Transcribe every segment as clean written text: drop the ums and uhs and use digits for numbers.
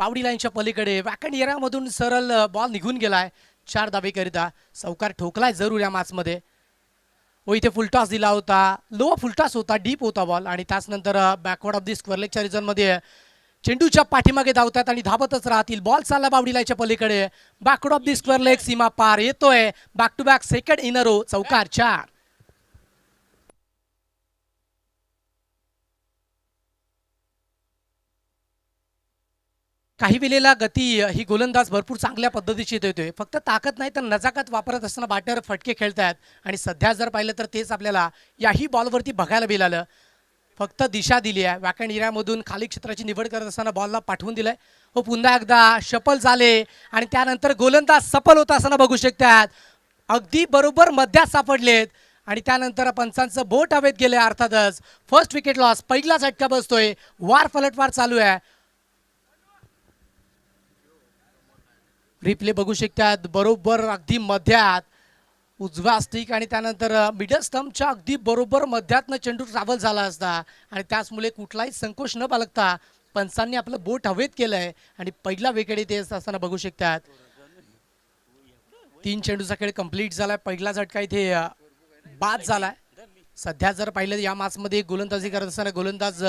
पावडी लाईनच्या पलीकडे वॅकंड एरियामधून सरळ बॉल निघून गेलाय 4 धावेकरिता. चौकार ठोकलाय जरूर या मॅचमध्ये. व इथे फुलटॉस दिला होता, लो फुलटॉस होता, डीप होता बॉल आणि त्याचनंतर बॅकवर्ड ऑफ दी स्क्वेअर लेगच्या रिजनमध्ये चेंडूच्या पाठीमागे धावतात आणि धावतच राहतील. बॉल चालला बावडी लाईनच्या पलीकडे, backward of the square leg, सीमा पार येतोय, back to back second in a row, चौकार 4. काही वेळेला गती ही गोलंदाज भरपूर चांगल्या पद्धतीची देतोय, फक्त ताकद नाही तर नजाकत वापरत असताना बॅटर फटके खेळतात आणि सध्या जर पाहिलं तर तेच आपल्याला याही बॉलवरती बघायला मिळालं. फक्त दिशा दिली आहे, वॅकंड एरियामधून खाली क्षेत्राची निवड करत असताना बॉलला पाठवून दिलंय. हो पुन्हा एकदा शफल झाले आणि त्यानंतर गोलंदाज सफल होत असताना बघू शकतात. अगदी बरोबर मध्यात सापडलेत आणि त्यानंतर पंचांचं बोट हवेत गेले. अर्थातच फर्स्ट विकेट लॉस, पहिला झटका बसतोय, वार पलटवार चालू आहे. रिप्ले बघू शकतात, बरोबर अगदी मध्यात उजवा स्टिक आणि त्यानंतर मिडल स्टंपच्या अगदी बरोबर मध्यातनं चेंडू ट्रॅव्हल झाला असता आणि त्याचमुळे कुठलाही संकोच न बाळगता पंचांनी आपलं बोट हवेत केलंय आणि पहिला विकेट इथे असताना बघू शकतात. 3 चेंडूचा खेळ कंप्लीट झालाय. पहिला झटका इथे बाद झालाय. सध्या जर पाहिलं या मॅचमध्ये गोलंदाजी करत असताना गोलंदाज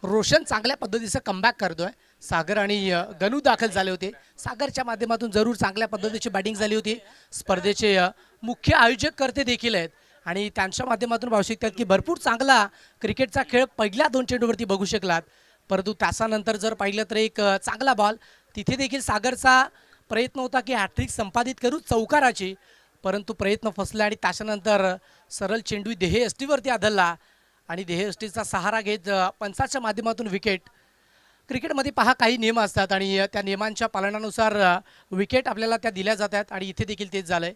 रोशन चांगल्या पद्धतीचं कमबॅक करतोय. सागर आणि गणू दाखल झाले होते. सागरच्या माध्यमातून जरूर चांगल्या पद्धतीची बॅटिंग झाली होती. स्पर्धेचे मुख्य आयोजक करते देखील आहेत आणि त्यांच्या माध्यमातून पाहू शकतात की भरपूर चांगला क्रिकेटचा खेळ पहिल्या 2 चेंडूवरती बघू शकलात. परंतु त्याच्यानंतर जर पाहिलं तर एक चांगला बॉल तिथे देखील सागरचा प्रयत्न होता की हॅट्रिक संपादित करू चौकाराची, परंतु प्रयत्न फसला आणि त्याच्यानंतर सरळ चेंडू देहयष्टीवरती आदळला आणि देहयष्टीचा सहारा घेत पंचाच्या माध्यमातून विकेट. क्रिकेटमध्ये पहा काही नियम असतात आणि त्या नियमांच्या पालनानुसार विकेट आपल्याला त्या दिल्या जातात आणि इथे देखील तेच झालंय.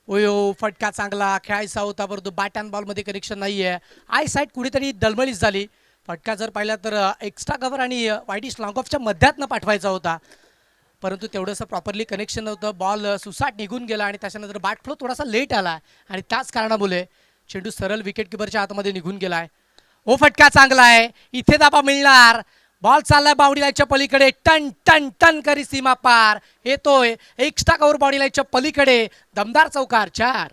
ओयो फटका चांगला खेळायचा होता, परंतु बॅट अँड बॉलमध्ये कनेक्शन नाही आहे. आय साईड कुठेतरी दलमलीच झाली. फटका जर पाहिला तर एक्स्ट्रा कव्हर आणि वाईडिश लॉंग ऑफच्या मध्यातनं पाठवायचा होता, परंतु तेवढंसं प्रॉपरली कनेक्शन नव्हतं. बॉल सुसाट निघून गेला आणि त्याच्यानंतर बॅट फ्लो थोडासा लेट आला आणि त्याच कारणामुळे चेंडू सरळ विकेट किपरच्या आतमध्ये निघून गेलाय. ओ फटका चांगला आहे, इथे दाबा मिळणार. बॉल चाललाय बावडी लाईनच्या पलीकडे, टन टन टन करी सीमा पार येतोय. एक्स्ट्रा कव्हर बॉडी लाईनच्या पलीकडे, दमदार चौकार 4.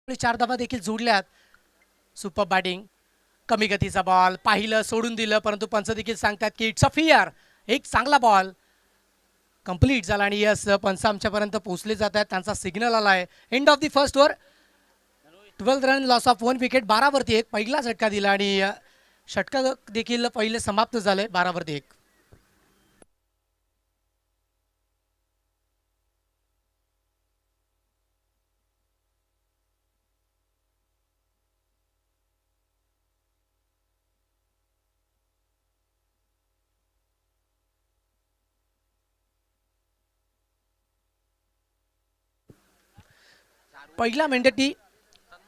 चार धावा देखील जोडल्यात. सुपर बॅटिंग, कमी गतीचा बॉल पाहिलं, सोडून दिलं, परंतु पंच देखील सांगतात की इट्स अ फिअर. एक चांगला बॉल कंप्लीट झाला आणि यस पंच आमच्यापर्यंत पोहोचले जात आहेत. त्यांचा सिग्नल आलाय. End of the first over, 12 run, loss of 1 wicket. 12 वरती 1 पहिला झटका दिला आणि षटका देखील पहिले समाप्त झाले. 12 वरती 1. पहिला मेंढटी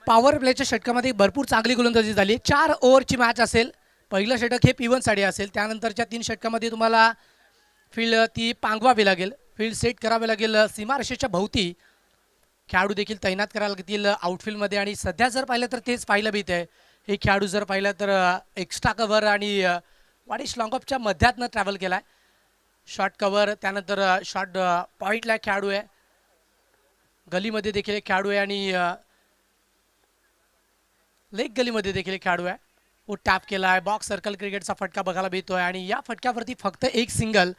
पॉवर प्लेच्या षटकामध्ये भरपूर चांगली गोलंदाजी झाली. 4 ओव्हरची मॅच असेल. पहिलं षटक हे P1 साठी असेल. त्यानंतरच्या 3 षटकामध्ये तुम्हाला फील्ड ती पांगवावी लागेल, फील्ड सेट करावे लागेल. सीमारेषेच्या भोवती खेळाडू देखील तैनात करायला लागतील आउटफील्डमध्ये आणि सध्या जर पाहिलं तर तेच पाहायला मिळत आहे. हे खेळाडू जर पाहिलं तर एक्स्ट्रा कव्हर आणि वाडिश लॉंग ऑफच्या मध्यातनं ट्रॅव्हल केलाय. शॉर्ट कव्हर, त्यानंतर शॉर्ट पॉईंटला खेळाडू आहे. गलीमध्ये देखील एक खेळाडू आहे आणि लेग गलीमध्ये देखील एक खेळाडू आहे. वो टॅप केला आहे. बॉक्स सर्कल क्रिकेटचा फटका बघायला मिळतोय आणि या फटक्यावरती फक्त एक सिंगल,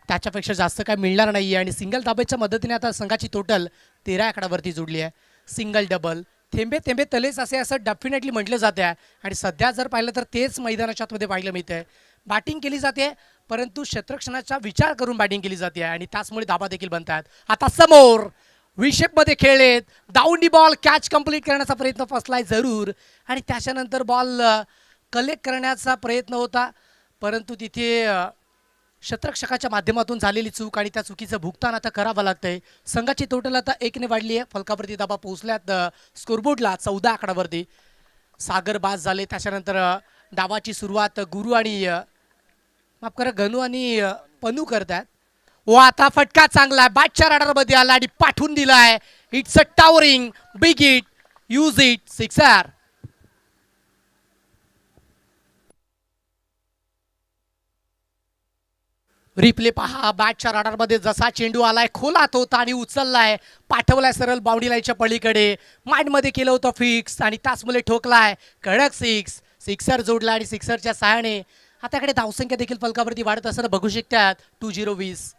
त्याच्यापेक्षा जास्त काय मिळणार नाही आहे आणि सिंगल धाब्याच्या मदतीने आता संघाची टोटल 13 आकडावरती जोडली आहे. सिंगल डबल थेंबे थेंबे तलेच असं डेफिनेटली म्हटलं जाते आहे आणि सध्या जर पाहिलं तर तेच मैदानाच्या आतमध्ये पाहायला मिळतंय. बॅटिंग केली जाते परंतु क्षेत्ररक्षणाचा विचार करून बॅटिंग केली जाते आणि त्याचमुळे धाबा देखील बनतात. आता समोर विशेपमध्ये खेळलेत, down the ball catch complete करण्याचा प्रयत्न फसलाय जरूर आणि त्याच्यानंतर बॉल कलेक्ट करण्याचा प्रयत्न होता, परंतु तिथे क्षेत्ररक्षकाच्या माध्यमातून झालेली चूक आणि त्या चुकीचं भुगतान आता करावं लागतंय. संघाची टोटल आता 1ने वाढली आहे. फलकावरती धाबा पोहोचल्यात स्कोरबोर्डला 14 आकडावरती. सागर बाद झाले. त्याच्यानंतर डावाची सुरुवात गुरु आणि माफ करा गणू आणि पनू करतात. व आता फटका चांगला आहे, बॅटच्या राडारमध्ये आला आणि पाठवून दिलाय. It's a towering big hit, use it, sixer. Replay पहा, बॅटच्या राडारमध्ये जसा चेंडू आलाय खोलात होता आणि उचललाय, पाठवलाय सरळ बाउंड्री लाईनच्या पलीकडे. माइंडमध्ये केलं होतं फिक्स आणि तासमुळे ठोकलाय. कडक सिक्स, सिक्सर जोडला आणि सिक्सरच्या सहाय्याने आताकडे धावसंख्या देखील फलकावरती वाढत असताना बघू शकतात. 2-0-20.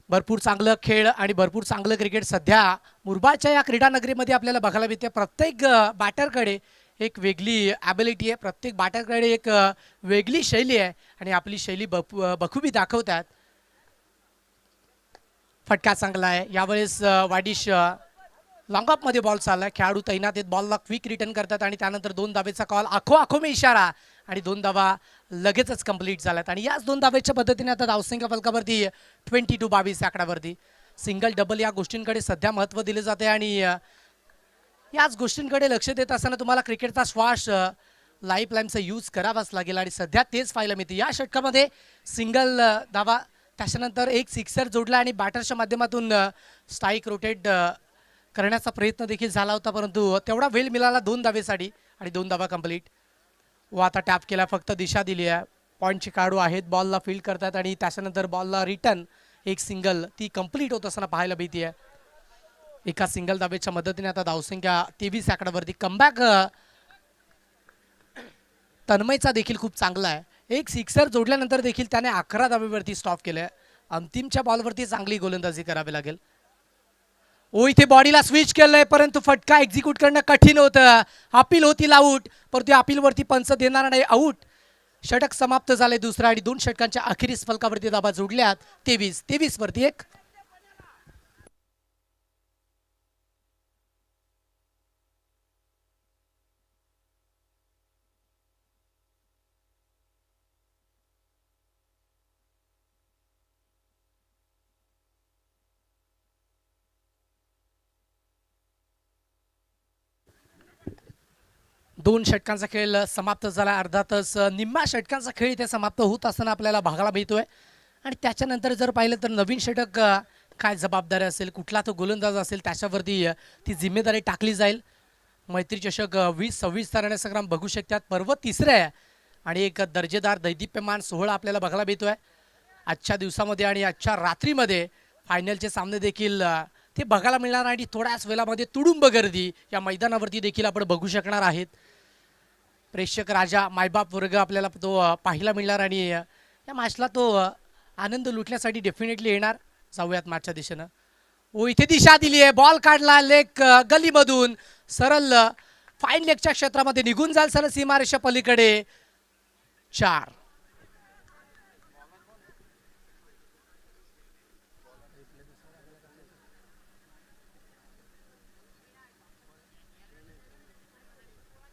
भरपूर चांगलं खेळ आणि भरपूर चांगलं क्रिकेट सध्या मुरबाडच्या या क्रीडा नगरीमध्ये आपल्याला बघायला मिळते. प्रत्येक बॅटरकडे एक वेगळी ॲबिलिटी आहे, प्रत्येक बॅटरकडे एक वेगळी शैली आहे आणि आपली शैली बखूबी दाखवतात. फटका चांगला आहे यावेळेस. वाडिश लॉंग ऑफमध्ये बॉल चाललाय, खेळाडू तैनात आहेत, बॉलला क्विक रिटर्न करतात आणि त्यानंतर 2 धावेचा कॉल. आखो आखो में इशारा आणि 2 धावा लगेचच कंप्लीट झाल्यात आणि याच 2 धावेच्या पद्धतीने आता धावसंख्या फलकावरती 22-22 आकड्यावरती. सिंगल डबल या गोष्टींकडे सध्या महत्त्व दिले जाते आणि याच गोष्टींकडे लक्ष देत असताना तुम्हाला क्रिकेटचा श्वास लाईफ लाईनचा यूज करावाच लागेल आणि सध्या तेच पाहायला मिळते. या षटकामध्ये सिंगल धावा, त्याच्यानंतर एक सिक्सर जोडला आणि बॅटरच्या माध्यमातून स्ट्राईक रोटेट करण्याचा प्रयत्न देखील झाला होता, परंतु तेवढा वेळ मिळाला 2 धावेसाठी आणि 2 धावा कंप्लीट. व आता टॅप केला, फक्त दिशा दिली आहे. पॉईंटचे खेळाडू आहेत, बॉलला फील्ड करतात आणि त्याच्यानंतर बॉलला रिटर्न एक सिंगल ती कंप्लीट होत असताना पाहायला मिळते आहे. एका सिंगल धावेच्या मदतीने आता धावसंख्या 23 आकड्यावरती. कमबॅक तन्मयचा देखील खूप चांगला आहे. एक सिक्सर जोडल्यानंतर देखील त्याने 11 धावेवरती स्टॉप केलं आहे. अंतिमच्या बॉलवरती चांगली गोलंदाजी करावी लागेल. ओ इथे बॉडीला स्विच केलंय, परंतु फटका एक्झिक्यूट करणं कठीण होतं. अपील होतील आऊट, परंतु अपीलवरती पंच देणार नाही आऊट. षटक समाप्त झाले दुसरा आणि 2 षटकांच्या अखेरीस फलकावरती धावा जोडल्यात. 23-23 वरती 1. दोन षटकांचा खेळ समाप्त झाला. अर्थातच निम्म्या षटकांचा खेळ इथे समाप्त होत असताना आपल्याला बघायला मिळतोय आणि त्याच्यानंतर जर पाहिलं तर नवीन षटक काय जबाबदारी असेल, कुठला तो गोलंदाज असेल, त्याच्यावरती ती जिम्मेदारी टाकली जाईल. मैत्री चषक 20-26 तारण्याचा बघू शकतात. पर्व तिसरे आहे आणि एक दर्जेदार दैदिप्यमान सोहळा आपल्याला बघायला मिळतोय आजच्या दिवसामध्ये आणि आजच्या रात्रीमध्ये. फायनलचे सामने देखील ते बघायला मिळणार आणि थोड्याच वेळामध्ये तुडुंब गर्दी या मैदानावरती देखील आपण बघू शकणार आहेत. प्रेक्षक राजा मायबाप वर्ग आपल्याला तो पाहायला मिळणार आणि या मॅचला तो आनंद लुटण्यासाठी डेफिनेटली येणार. जाऊयात मॅचच्या दिशेनं. ओ इथे दिशा दिली आहे, बॉल काढला लेग गलीमधून, सरळ फाईन लेगच्या क्षेत्रामध्ये निघून जाईल, सरळ सीमारेषा पलीकडे. 4.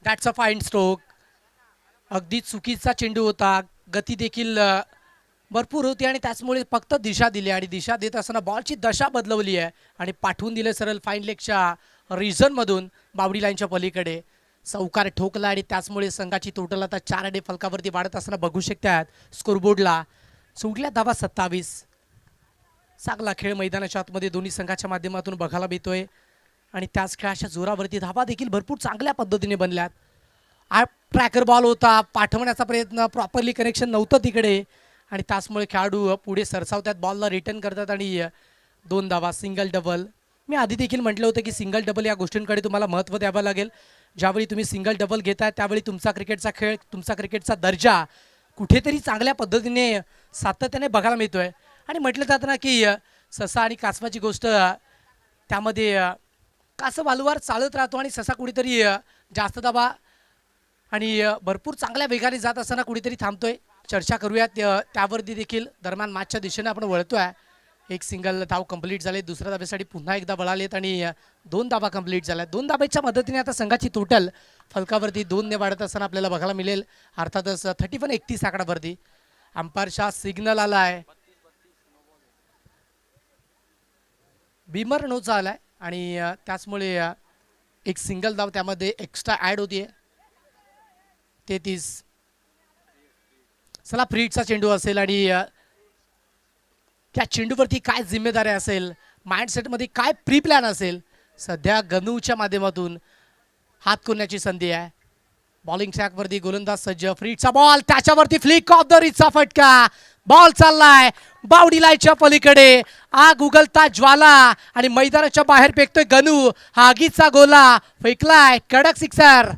That's a fine stroke. अगदी चुकीचा चेंडू होता, गती देखील भरपूर होती आणि त्याचमुळे फक्त दिशा दिली आणि दिशा देत असताना बॉलची दशा बदलवली आहे आणि पाठवून दिले सरळ फाईन लेगच्या रिझनमधून बावडी लाईनच्या पलीकडे. चौकार ठोकला आणि त्याचमुळे संघाची टोटल आता 4 अडे फलकावरती वाढत असताना बघू शकतात. स्कोरबोर्डला सुटल्या धावा 27. चांगला खेळ मैदानाच्या आतमध्ये दोन्ही संघाच्या माध्यमातून बघायला मिळतोय आणि त्याच खेळाच्या जोरावरती धावा देखील भरपूर चांगल्या पद्धतीने बनल्यात. ट्रॅकर बॉल होता, पाठवण्याचा प्रयत्न, प्रॉपरली कनेक्शन नव्हतं तिकडे आणि त्याचमुळे खेळाडू पुढे सरसावतात, बॉलला रिटर्न करतात आणि 2 धावा. Single double. मी आधी देखील म्हटलं होतं की सिंगल डबल या गोष्टींकडे तुम्हाला महत्त्व द्यावं लागेल. ज्यावेळी तुम्ही सिंगल डबल घेताय त्यावेळी तुमचा क्रिकेटचा खेळ, तुमचा क्रिकेटचा दर्जा कुठेतरी चांगल्या पद्धतीने सातत्याने बघायला मिळतोय. आणि म्हटलं जातं ना की ससा आणि कासवाची गोष्ट, त्यामध्ये कासव वालूवर चालत राहतो आणि ससा कुठेतरी जास्त धावा आणि भरपूर चांगल्या वेगाने जात असताना कुठेतरी थांबतोय. चर्चा करूयात त्यावरती देखील. दरम्यान मॅचच्या दिशेने आपण वळतोय. एक सिंगल धाव कंप्लीट झाले, दुसऱ्या धावेसाठी पुन्हा एकदा वळालेत आणि 2 धावा कंप्लीट झाल्या. 2 धावेच्या मदतीने आता संघाची टोटल फलकावरती 2 ने वाढत असताना आपल्याला बघायला मिळेल. अर्थातच 31-31 आकड्यावरती. अंपायरचा सिग्नल आला आहे, बीमर नोचा आलाय आणि त्याचमुळे एक सिंगल धाव त्यामध्ये एक्स्ट्रा ॲड होतीये. 33. चला फ्रीटचा चेंडू असेल आणि त्या चेंडूवरती काय जिम्मेदारी असेल, माइंडसेटमध्ये काय प्री प्लॅन असेल. सध्या गनूच्या माध्यमातून हात कोणाची संधी आहे. बॉलिंग ट्रॅकवरती गोलंदाज सज्ज. फ्रीटचा बॉल, त्याच्यावरती फ्लिक ऑफ द रिचचा फटका. बॉल चाललाय बाउंड्री लाईनच्या पलीकडे. आग उगलता ज्वाला आणि मैदानाच्या बाहेर फेकतोय गनू. हा आगीचा गोला फेकलाय, कडक sixer.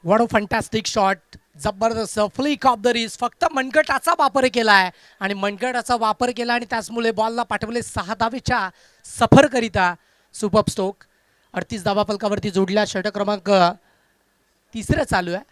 What a fantastic shot. जबरदस्त फ्लिक ऑफ द रिस. फक्त मनगटाचा वापर केलाय आणि मनगटाचा वापर केला आणि त्याचमुळे बॉलला पाठवले 6 धावेच्या सफरकरिता. सुपर स्टोक 38 धावा फलकावरती जोडल्या. षटक क्रमांक 3 चालू आहे.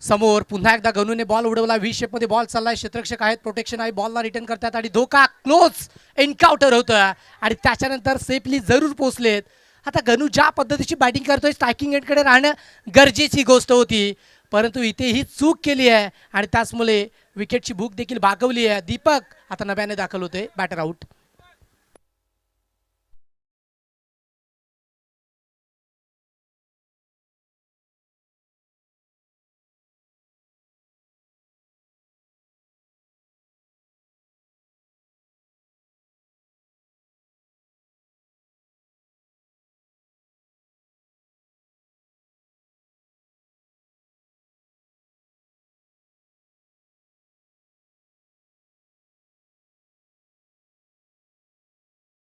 समोर पुन्हा एकदा गनूने बॉल उडवला. 20 शेपमध्ये बॉल चाललाय. क्षेत्ररक्षक आहेत, प्रोटेक्शन आहे, बॉलला रिटर्न करतात आणि धोका. क्लोज एन्काउंटर होतं आणि त्याच्यानंतर सेफली जरूर पोहोचलेत. आता गनू ज्या पद्धतीची बॅटिंग करतोय, स्ट्रायकिंग एंडकडे राहणं गरजेची गोष्ट होती, परंतु इथे ही चूक केली आहे आणि त्याचमुळे विकेटची भूक देखील भागवली आहे. दीपक आता नव्याने दाखल होते, बॅटर आउट.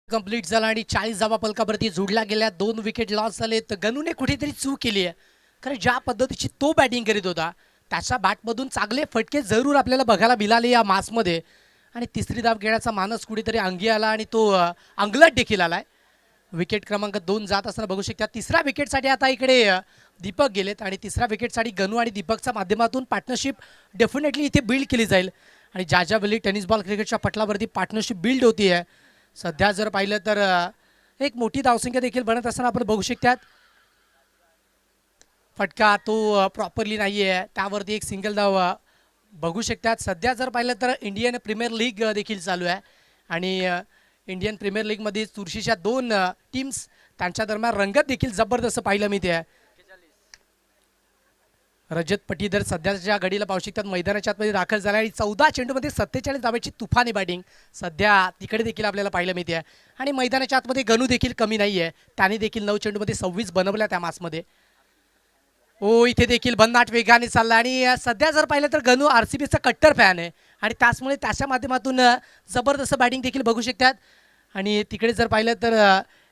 कंप्लीट झाला आणि 40 धावा फलकावरती जोडल्या गेल्या. 2 विकेट लॉस झाले. तर गनूने कुठेतरी चूक केली आहे, कारण ज्या पद्धतीची तो बॅटिंग करीत होता त्याच्या बॅटमधून चांगले फटके जरूर आपल्याला बघायला मिळाले या मासमध्ये. आणि तिसरी धाव घेण्याचा मानस कुठेतरी अंगी आला आणि तो अंगलट देखील आलाय. विकेट क्रमांक 2 जात असताना बघू शकता. तिसऱ्या विकेटसाठी आता इकडे दीपक गेलेत आणि तिसऱ्या विकेटसाठी गनू आणि दीपकच्या माध्यमातून पार्टनरशिप डेफिनेटली इथे बिल्ड केली जाईल. आणि ज्या वेळी टेनिस बॉल क्रिकेटच्या पटलावरती पार्टनरशिप बिल्ड होती आहे, सध्या जर पाहिलं तर एक मोठी धावसंख्या देखील बनत असताना आपण बघू शकतात. फटका तो प्रॉपरली नाही आहे, त्यावरती एक सिंगल धाव बघू शकतात. सध्या जर पाहिलं तर इंडियन प्रीमियर लीग देखील चालू आहे आणि इंडियन प्रीमियर लीगमध्ये चुरशीच्या 2 टीम्स त्यांच्या दरम्यान रंगत देखील जबरदस्त पाहायला मिळते आहे. रजत पटीदर सध्याच्या घडीला पाहू शकतात मैदानाच्या आतमध्ये दाखल झाला आणि 14 चेंडूमध्ये 47 धावेची तुफानी बॅटिंग सध्या तिकडे देखील आपल्याला पाहायला मिळते आहे. आणि मैदानाच्या आतमध्ये गनू देखील कमी नाही आहे, त्याने देखील 9 चेंडूमध्ये 26 बनवल्या त्या मासमध्ये. इथे देखील भन्नाट वेगाने चालला आणि सध्या जर पाहिलं तर गनू RCBचा कट्टर फॅन आहे आणि त्याचमुळे त्याच्या माध्यमातून जबरदस्त बॅटिंग देखील बघू शकतात. आणि तिकडे जर पाहिलं तर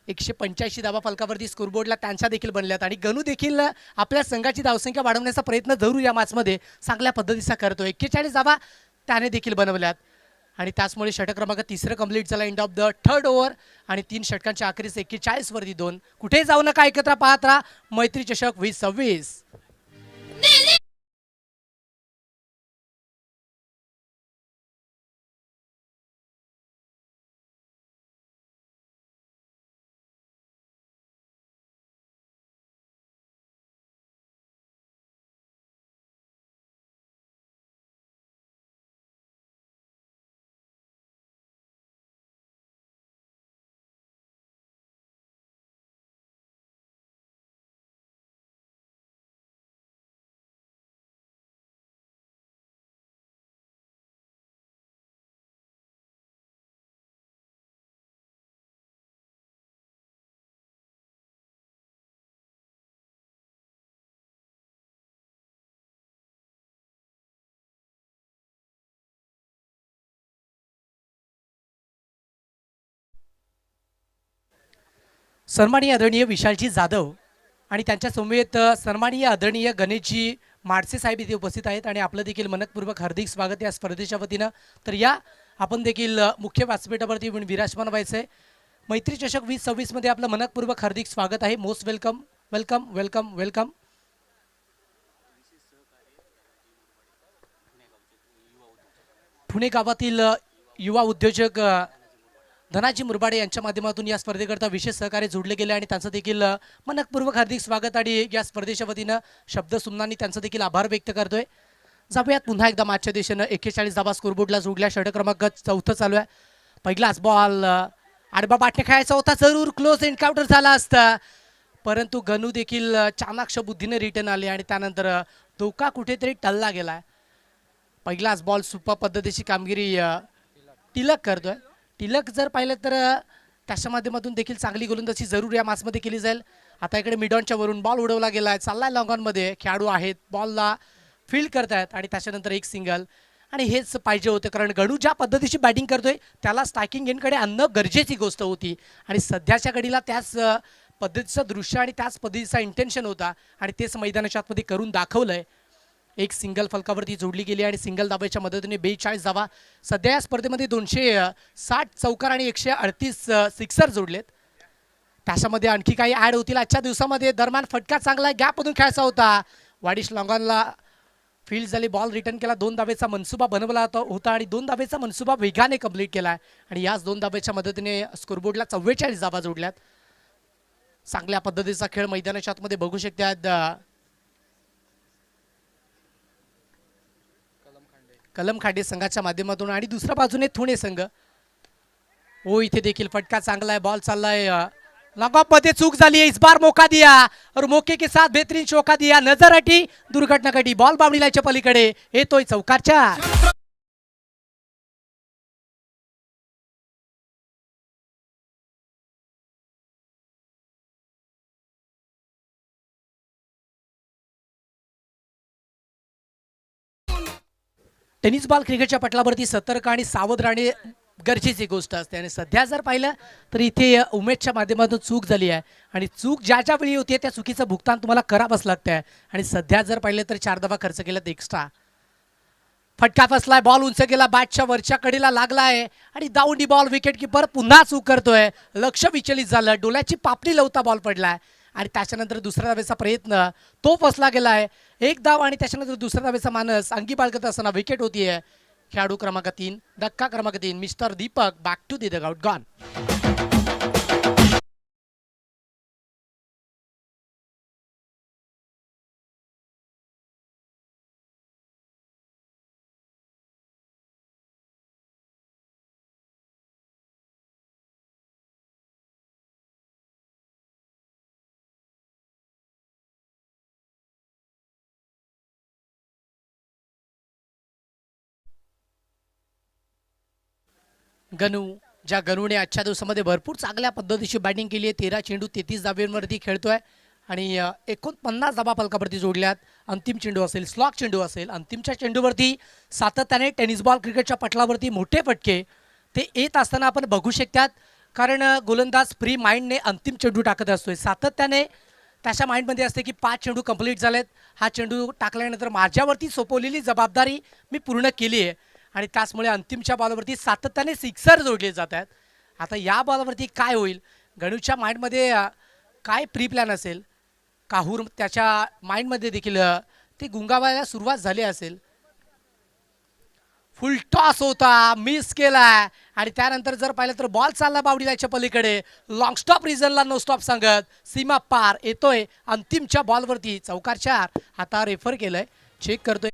185 धावा फलकावरती स्कोरबोर्डला त्यांच्या देखील बनल्यात आणि गनू देखील आपल्या संघाची धावसंख्या वाढवण्याचा प्रयत्न जरूर या मॅचमध्ये चांगल्या पद्धतीचा करतो. 41 धावा त्याने देखील बनवल्यात आणि त्याचमुळे षटक क्रमांक 3 कंप्लीट झाला. End of the 3rd over आणि 3 षटकांच्या अखेरीस 41 वरती 2. कुठे जाऊ नका, एकत्र पाहत राहा मैत्री चषक 2026. सन्माननीय आदरणीय विशालजी जाधव आणि त्यांच्या समवेत सन्माननीय आदरणीय गणेशजी माडसे साहेब इथे उपस्थित आहेत आणि आपलं देखील मनपूर्वक हार्दिक स्वागत या स्पर्धेच्या वतीनं. तर या आपण देखील मुख्य व्यासपीठावरती विराजमान व्हायचं आहे. मैत्री चषक 2026 मध्ये आपलं मनपूर्वक हार्दिक स्वागत आहे. Most welcome welcome welcome welcome. Pune गावातील युवा उद्योजक धनाजी मुरबाडे यांच्या माध्यमातून या स्पर्धेकरता विशेष सहकार्य जोडले गेले आणि त्यांचं देखील मनपूर्वक हार्दिक स्वागत आणि या स्पर्धेच्या वतीनं शब्द सुमनांनी त्यांचं देखील आभार व्यक्त करतोय. जाऊयात पुन्हा एकदा मागच्या दिशेनं 41 धावा स्कोरबोर्डला जोडल्या. षटक क्रमांक 4 चालू आहे. पहिलाच बॉल आडबा बाटणे खेळायचा होता, जरूर क्लोज एन्काउंटर झाला असता, परंतु गणू देखील चाणाक्ष बुद्धीने रिटर्न आले आणि त्यानंतर धोका कुठेतरी टलला गेलाय. पहिलाच बॉल सुपर पद्धतीची कामगिरी टिलक करतोय. टिलक जर पाहिलं तर त्याच्या माध्यमातून देखील चांगली गोलंदाजी जरूर या मॅचमध्ये केली जाईल. आता इकडे मिडॉनच्या वरून बॉल उडवला गेलाय, चाललाय लॉंगॉनमध्ये, खेळाडू आहेत बॉलला फील्ड करतायत आणि त्याच्यानंतर एक सिंगल. आणि हेच पाहिजे होतं, कारण गणू ज्या पद्धतीची बॅटिंग करतोय त्याला स्ट्रायकिंग एंडकडे आणणं गरजेची गोष्ट होती आणि सध्याच्या घडीला त्याच पद्धतीचं दृश्य आणि त्याच पद्धतीचा इंटेन्शन होता आणि तेच मैदानाच्या आतमध्ये करून दाखवलंय. एक सिंगल फलकावरती जोडली गेली आणि सिंगल धाब्याच्या मदतीने 42 धावा. सध्या या स्पर्धेमध्ये 260 चौकार आणि 138 सिक्सर जोडलेत. त्याच्यामध्ये आणखी काही ॲड होतील आजच्या दिवसामध्ये. दरम्यान फटका चांगला गॅपमधून खेळायचा होता. वाडिश लॉंगॉनला फील्ड झाली, बॉल रिटर्न केला. 2 धावेचा मनसुबा बनवला होता आणि 2 धावेचा मनसुबा वेगाने कंप्लीट केला आणि याच 2 धावेच्या मदतीने स्कोरबोर्डला 44 धावा जोडल्यात. चांगल्या पद्धतीचा खेळ मैदानाच्या आतमध्ये बघू शकतात. कलम खांडे संघाच्या माध्यमातून आणि दुसऱ्या बाजूने थुणे संघ. ओ इथे देखील फटका चांगला आहे, बॉल चाललाय लॉन्गऑफ मध्ये, चूक झाली है, इस बार मौका दिया और मौके के साथ बेहतरीन चौका दिया. नजर हटी, दुर्घटना घटी, बॉल बावडीलाच्या पलीकडे येतोय चौकारच्या. टेनिस बॉल क्रिकेटच्या पटलावरती सतर्क आणि सावध राहणे गरजेची गोष्ट असते आणि सध्या जर पाहिलं तर इथे उमेशच्या माध्यमातून चूक झाली आहे आणि चूक ज्या ज्या वेळी होती त्या चुकीचं भुगतान तुम्हाला करावंच लागतंय. आणि सध्या जर पाहिलं तर 4 धावा खर्च केल्यात एक्स्ट्रा. फटका फसलाय, बॉल उंच गेला, बॅटच्या वरच्या कडेला लागलाय आणि दाऊंडी बॉल. विकेट किपर पुन्हा चूक करतोय, लक्ष विचलित झालं, डोळ्याची पापणी लवता बॉल पडलाय आणि त्याच्यानंतर दुसऱ्या धावेचा प्रयत्न तो फसला गेलाय. एक धाव आणि त्याच्यानंतर दुसऱ्या धावेचा मानस अंगी बाळगत असताना विकेट होतीये. खेळाडू क्रमांक 3, धक्का क्रमांक 3, mister Deepak back to the dugout gone. Ganu, ज्या गणूने आजच्या दिवसामध्ये भरपूर चांगल्या पद्धतीची बॅटिंग केली आहे. 13 चेंडू 33 धाब्यांवरती खेळतोय आणि 49 धाबा फलकावरती जोडल्यात. अंतिम चेंडू असेल, स्लॉक चेंडू असेल, अंतिमच्या चेंडूवरती सातत्याने टेनिस बॉल क्रिकेटच्या पटलावरती मोठे फटके ते येत असताना आपण बघू शकतात. कारण गोलंदाज फ्री माइंडने अंतिम चेंडू टाकत असतोय. सातत्याने त्याच्या माइंडमध्ये असते की 5 चेंडू कंप्लीट झालेत, हा चेंडू टाकल्यानंतर माझ्यावरती सोपवलेली जबाबदारी मी पूर्ण केली आहे आणि त्याचमुळे अंतिमच्या बॉलवरती सातत्याने सिक्सर जोडले जात आहेत. आता या बॉलवरती काय होईल, गणूच्या माइंडमध्ये काय प्री प्लॅन असेल, काहूर त्याच्या माइंडमध्ये देखील ते गुंगावायला सुरुवात झाली असेल. फुल टॉस होता, मिस केलाय आणि त्यानंतर जर पाहिलं तर बॉल चालला बावडीलाच्या पलीकडे. लॉंग स्टॉप रिझनला नो स्टॉप सांगत सीमा पार येतोय अंतिमच्या बॉलवरती. चौकार 4 आता रेफर केलंय, चेक करतोय.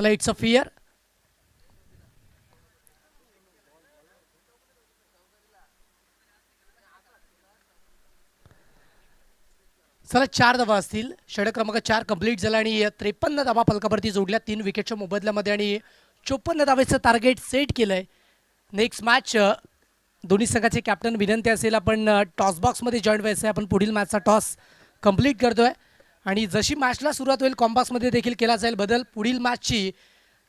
चला इट्स अ फिअर. चला 4 धावा असतील. षटक क्रमांक 4 कंप्लीट झाला आणि 53 धावा फलकावरती जोडल्या 3 विकेटच्या मोबदल्यामध्ये आणि 54 धावेचं टार्गेट सेट केलंय. नेक्स्ट मॅच दोन्ही संघाचे कॅप्टन विनंती असेल आपण टॉस बॉक्समध्ये जॉईन व्हायचं आहे. आपण पुढील मॅचचा टॉस कंप्लीट करतोय आणि जशी मॅचला सुरुवात होईल कॉम्बॉक्समध्ये देखील केला जाईल बदल. पुढील मॅचची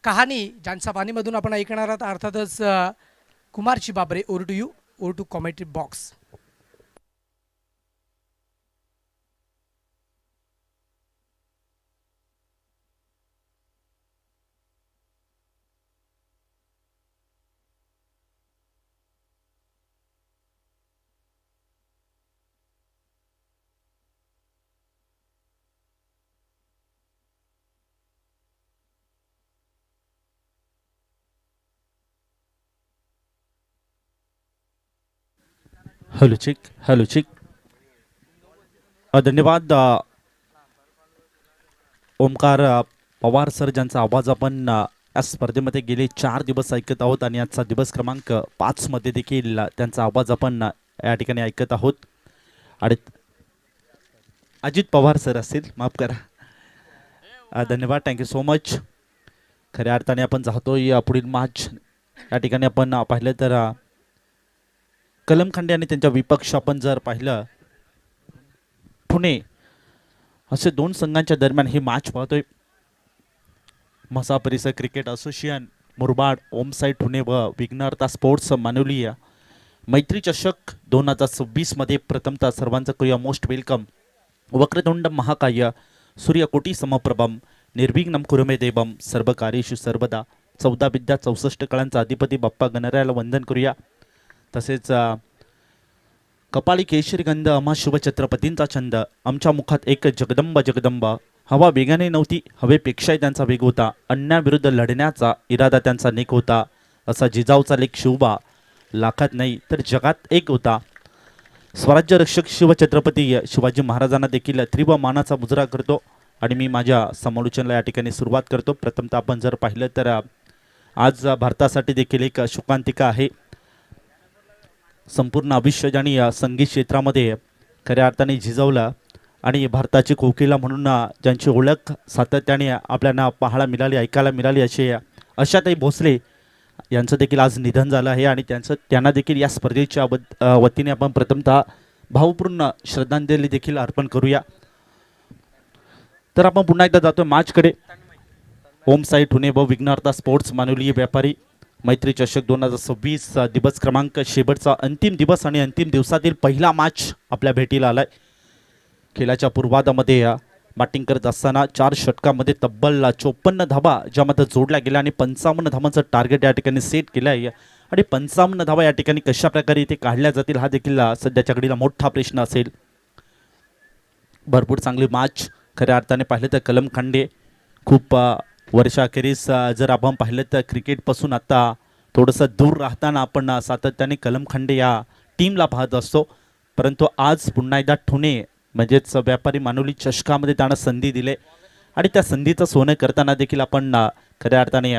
कहाणी ज्यांच्या बाणीमधून आपण ऐकणार आहोत अर्थातच कुमारची बाबरे. Over to you, over to commentary box. Hello चिक, हॅलो चिक. धन्यवाद ओमकार पवार सर, ज्यांचा आवाज आपण या स्पर्धेमध्ये गेले 4 दिवस ऐकत आहोत आणि आजचा दिवस क्रमांक 5 मध्ये देखील त्यांचा आवाज आपण या ठिकाणी ऐकत आहोत. आणि अजित पवार सर असतील, माफ करा. धन्यवाद, थँक्यू सो मच. खऱ्या अर्थाने आपण जातोय पुढील मॅच. या ठिकाणी आपण पाहिलं तर कलमखंडे आणि त्यांच्या विपक्ष आपण जर पाहिलं पुणे, असे 2 संघांच्या दरम्यान ही मॅच पाहतोय. म्हसा परिसर क्रिकेट असोसिएशन मुरबाड, ओमसाई ठुणे व विघ्नहर्ता स्पोर्ट्स मानवली मैत्री चषक 2026 मध्ये प्रथमतः सर्वांचं करूया मोस्ट वेलकम. वक्रतुंड महाकाय सूर्यकोटी समप्रभम निर्विघ्नं कुरुमे देवम सर्वकार्येषु सर्वदा. 14 विद्या 64 कळांचा अधिपती बाप्पा गणरायाला वंदन करूया. तसेच कपाळी केशरी गंध अमा शुभ छत्रपतींचा छंद. आमच्या मुखात एक जगदंब जगदंब. हवा वेगाने नव्हती, हवेपेक्षाही त्यांचा वेग होता. अन्याविरुद्ध लढण्याचा इरादा त्यांचा नेक होता. असा जिजाऊचा लेख शिवबा लाखात नाही तर जगात एक होता. स्वराज्य रक्षक शिवछत्रपती शिवाजी महाराजांना देखील तीव्र मानाचा मुजरा करतो आणि मी माझ्या समालोचनाला या ठिकाणी सुरुवात करतो. प्रथमतः आपण जर पाहिलं तर आज भारतासाठी देखील एक शोकांतिका आहे. संपूर्ण आयुष्य ज्यांनी संगीत क्षेत्रामध्ये खऱ्या अर्थाने झिजवलं आणि भारताची कोकिला म्हणून ज्यांची ओळख सातत्याने आपल्याला पाहायला मिळाली, ऐकायला मिळाली, असे आशाताई भोसले यांचं देखील आज निधन झालं आहे. आणि त्यांना देखील या स्पर्धेच्या वतीने आपण प्रथमतः भावपूर्ण श्रद्धांजली देखील अर्पण करूया. तर आपण पुन्हा एकदा जातो मॅचकडे. ओमसाई ठुणे व विघ्नहर्ता स्पोर्ट्स मानवली व्यापारी मैत्री चषक 2026 दिवस क्रमांक शेवटचा अंतिम दिवस आणि अंतिम दिवसातील पहिला मॅच आपल्या भेटीला आलाय. खेळाच्या पूर्वार्धामध्ये बॅटिंग करत असताना 4 षटकामध्ये तब्बल 54 धावा ज्यामध्ये जोडल्या गेल्या आणि 55 धावांचं टार्गेट या ठिकाणी सेट केलं आहे. आणि 55 धावा या ठिकाणी कशा प्रकारे इथे काढल्या जातील हा देखील सध्याच्या घडीला मोठा प्रश्न असेल. भरपूर चांगली मॅच खऱ्या अर्थाने पाहिलं तर कलमखंडे खूप वर्षाखेरीस जर आपण पाहिलं तर क्रिकेटपासून आता थोडंसं दूर राहताना आपण सातत्याने कलमखंडे या टीमला पाहत असतो. परंतु आज पुन्हा एकदा ठुणे म्हणजेच व्यापारी मानवली चषकामध्ये त्यांना संधी दिले आणि त्या संधीचं सोनं करताना देखील आपण खऱ्या अर्थाने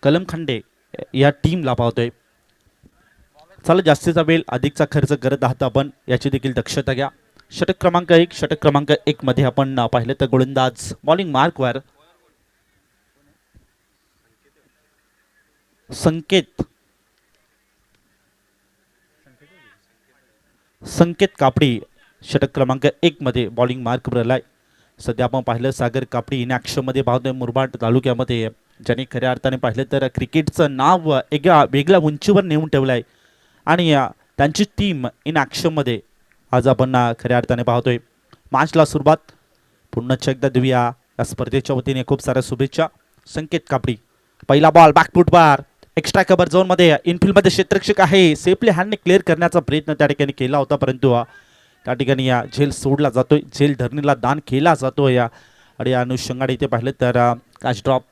कलमखंडे या टीमला पाहतोय. चला जास्तीचा वेळ अधिकचा खर्च करत आहात आपण, याची देखील दक्षता घ्या. षटक क्रमांक 1 षटक क्रमांक 1 मध्ये आपण पाहिलं तर गोलंदाज बॉलिंग मार्कवर संकेत कापडी षटक क्रमांक 1 मध्ये बॉलिंग मार्कवर आलाय. सध्या आपण पाहिलं सागर कापडी इन ॲक्शनमध्ये पाहतोय मुरबाड तालुक्यामध्ये, ज्याने खऱ्या अर्थाने पाहिलं तर क्रिकेटचं नाव वेगळ्या उंचीवर नेऊन ठेवलं आहे आणि त्यांची टीम इन ॲक्शनमध्ये आज आपण खऱ्या अर्थाने पाहतोय. मॅचला सुरुवात पुन्हा एकदा देऊया या स्पर्धेच्या वतीने खूप साऱ्या शुभेच्छा. संकेत कापडी पहिला बॉल बॅकफूट बार एक्स्ट्रा कव्हर झोनमध्ये इनफिल्डमध्ये क्षेत्ररक्षक आहे, सेफली हँडने क्लिअर करण्याचा प्रयत्न त्या ठिकाणी केला होता, परंतु त्या ठिकाणी या झेल सोडला जातोय, झेल धरणीला दान केला जातोय या. आणि या अनुषंगाने इथे पाहिलं तर कॅच ड्रॉप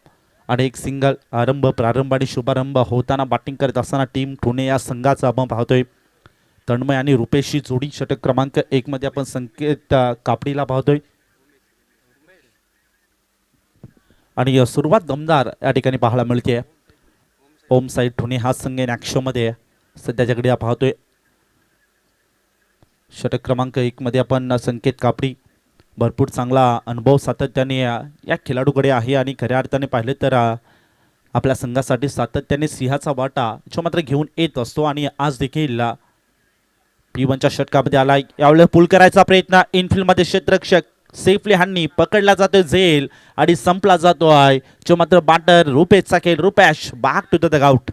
आणि एक सिंगल प्रारंभ आणि शुभारंभ होताना बॅटिंग करत असताना टीम ठुणे या संघाचा आपण पाहतोय. तन्मय आणि रुपेशची जोडी षटक क्रमांक 1 मध्ये आपण संकेत कापडीला पाहतोय. आणि सुरुवात दमदार या ठिकाणी पाहायला मिळते. ओम साई ठुणे हा संघ मध्ये सध्याच्या घडीला पाहतोय. षटक क्रमांक 1 मध्ये आपण संकेत कापडी भरपूर चांगला अनुभव सातत्याने या खेळाडूकडे आहे आणि खऱ्या अर्थाने पाहिले तर आपल्या संघासाठी सातत्याने सिंहाचा वाटा जो मात्र घेऊन येत असतो आणि आज देखील P1च्या षटकामध्ये आला. यावेळेला पुल करायचा प्रयत्न इनफिल्ड मध्ये क्षेत्ररक्षक सेफली हॅन्नी पकडला जातोय झेल आणि संपला जातो आहे जो मात्र बाटर रुपेशचा खेळ. Rupesh back to the out.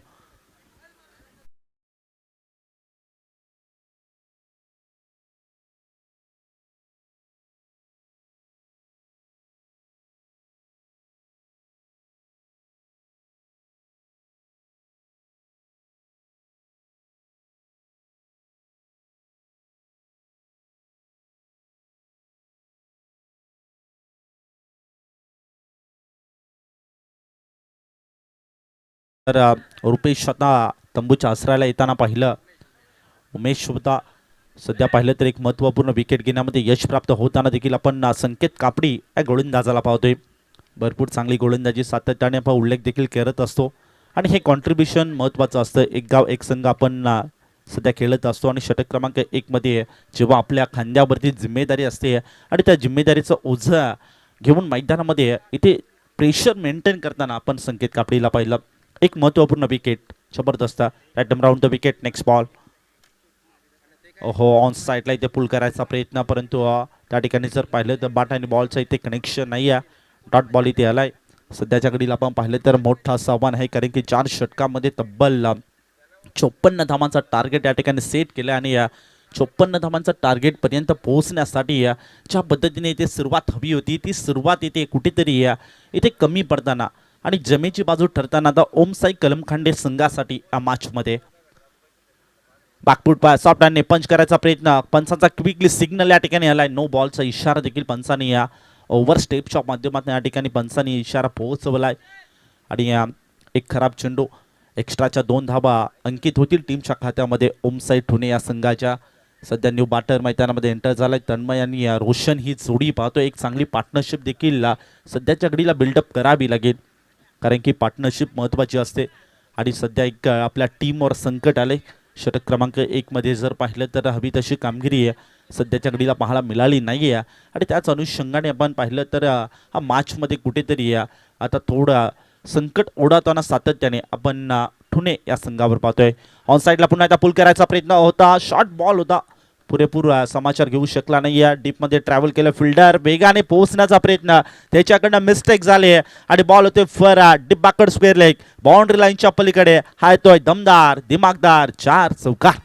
तर रुपेश आता तंबूच्या आसराला येताना पाहिलं. उमेश सुद्धा सध्या पाहिलं तर एक महत्त्वपूर्ण विकेट घेण्यामध्ये यश प्राप्त होताना देखील आपण संकेत कापडी या गोलंदाजाला पाहतोय. भरपूर चांगली गोलंदाजी सातत्याने आपण उल्लेख देखील करत असतो आणि हे कॉन्ट्रीब्युशन महत्त्वाचं असतं. एक गाव एक संघ आपण सध्या खेळत असतो आणि षटक क्रमांक 1 मध्ये जेव्हा आपल्या खांद्यावरती जिम्मेदारी असते आणि त्या जिम्मेदारीचं ओझं घेऊन मैदानामध्ये इथे प्रेशर मेंटेन करताना आपण संकेत कापडीला पाहिलं. एक महत्त्वपूर्ण विकेट जबरदस्त. रॅटम round the wicket. Next ball. हो ऑन साईडला इथे पुल करायचा प्रयत्न परंतु त्या ठिकाणी जर पाहिलं तर बाट आणि बॉलचं इथे कनेक्शन नाही आहे. डॉट बॉल इथे आलाय. सध्याच्या घडीला आपण पाहिलं तर मोठं असं आव्हान आहे कारण की 4 षटकामध्ये तब्बल 54 धावांचा टार्गेट या ठिकाणी सेट केलं आणि या 54 धावांचा टार्गेट पर्यंत पोहोचण्यासाठी ज्या पद्धतीने इथे सुरुवात हवी होती ती सुरुवात इथे कुठेतरी इथे कमी पडताना आणि जमेची बाजू ठरताना आता ओमसाई कलमखांडे संघासाठी या मॅचमध्ये बॅकफूट सॉफ्ट आणि पंच करायचा प्रयत्न. पंचाचा क्विकली सिग्नल या ठिकाणी आलाय. नो बॉलचा इशारा देखील पंचाने या ओव्हर स्टेपच्या माध्यमातून या ठिकाणी पंचाने इशारा पोहोचवलाय आणि एक खराब चेंडू. एक्स्ट्राच्या 2 धावा अंकित होतील टीमच्या खात्यामध्ये. ओमसाई ठुणे या संघाच्या सध्या न्यू बाटर मैदानामध्ये एंटर झालाय. तन्मय आणि रोशन ही जोडी पाहतो. एक चांगली पार्टनरशिप देखील सध्याच्या घडीला बिल्डअप करावी लागेल कारण की पार्टनरशिप महत्त्वाची असते आणि सध्या एक आपल्या टीमवर संकट आले. षटक क्रमांक 1 मध्ये जर पाहिलं तर हवी तशी कामगिरी सध्याच्या घडीला पाहायला मिळाली नाही आहे आणि त्याच अनुषंगाने आपण पाहिलं तर हा मॅचमध्ये कुठेतरी आता थोडं संकट ओढवताना सातत्याने आपण ठुणे या संघावर पाहतोय. ऑन साईडला पुन्हा एकदा पुल करायचा प्रयत्न होता. शॉर्ट बॉल होता. पुरेपूर समाचार घेऊ शकला नाही. डीपमध्ये ट्रॅव्हल केलं. फिल्डर वेगाने पोहोचण्याचा प्रयत्न त्याच्याकडनं मिस्टेक झाले आणि बॉल होते फर डिब्बाकड स्क्वेअर लेग बाउंड्री लाईनच्या पलीकडे. हा येतोय दमदार दिमागदार 4 चौकार.